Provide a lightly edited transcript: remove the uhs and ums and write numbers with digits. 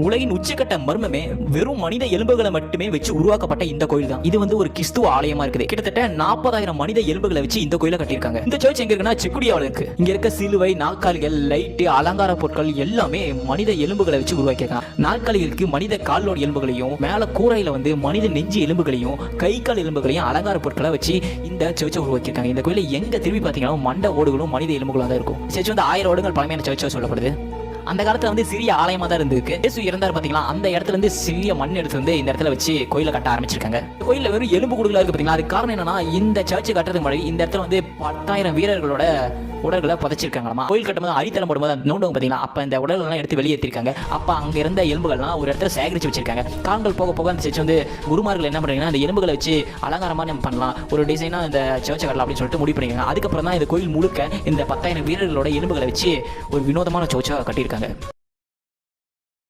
உலகின் உச்சக்கட்ட மர்மமே வெறும் மனித எலும்புகளை மட்டுமே வச்சு உருவாக்கப்பட்ட இந்த கோயில் தான். இது வந்து ஒரு கிறிஸ்துவ ஆலயமா இருக்குது. கிட்டத்தட்ட 40,000 மனித எலும்புகளை வச்சு இந்த கோயிலை கட்டியிருக்காங்க. இந்த சர்ச் எங்க இருக்குன்னா செக்குடியாவில் இருக்கு. இங்க இருக்க சிலுவை, நாற்காலிகள், லைட்டு, அலங்கார பொருட்கள் எல்லாமே மனித எலும்புகளை வச்சு உருவாக்கியிருக்காங்க. நாற்காலிகளுக்கு மனித காலோட எலும்புகளையும், மேல கூரையில வந்து மனித நெஞ்சு எலும்புகளையும், கை கால் எலும்புகளையும் அலங்கார பொருட்களை வச்சு இந்த சர்ச்சை உருவாக்கியிருக்காங்க. இந்த கோயில எங்க திரும்பி பார்த்தீங்கன்னா மண்ட ஓடுகளும் மனித எலும்புகளும் தான் இருக்கும். சர்ச் வந்து 1000 வருடங்கள் பழமையான சர்ச்சா சொல்லப்படுது. அந்த காலத்துல வந்து சிறிய ஆலயமா தான் இருந்திருக்கு. இயேசு இறந்தார் பாத்தீங்களா, அந்த இடத்துல இருந்து சிறிய மண் எடுத்து வந்து இந்த இடத்துல வச்சு கோயிலை கட்ட ஆரம்பிச்சிருக்காங்க. கோயில்ல வெறும் எலும்பு கூடுகளா இருக்கு பாத்தீங்களா. அது காரணம் என்னன்னா, இந்த சர்ச் கட்டுறதுக்கு முன்னாடி இந்த இடத்துல வந்து 10,000 வீரர்களோட உடல்களை புதைச்சிருக்காங்களாமா. கோயில் கட்டும்போது அடித்தளம் போடும்போது நோண்டுவாங்க பாத்தீங்களா, அப்ப இந்த உடல்கள்லாம் எடுத்து வெளியேற்றிருக்காங்க. அப்ப அங்க இருந்த எலும்புகள்லாம் ஒரு இடத்துல சேகரிச்சு வச்சிருக்காங்க. காலங்கள் போக போக அந்த சர்ச் வந்து குருமார்கள் என்ன பண்றீங்கன்னா, அந்த எலும்புகளை வச்சு அலங்காரமா நம்ம பண்ணலாம், ஒரு டிசைனா இந்த சர்ச்சை கட்டலாம் அப்படின்னு சொல்லிட்டு முடிவு பண்ணிருக்காங்க. அதுக்கப்புறம் தான் இந்த கோயில் முழுக்க இந்த 10,000 வீரர்களோட எலும்புகளை வச்சு ஒரு வினோதமான சர்ச்சா கட்டியிருக்காங்க.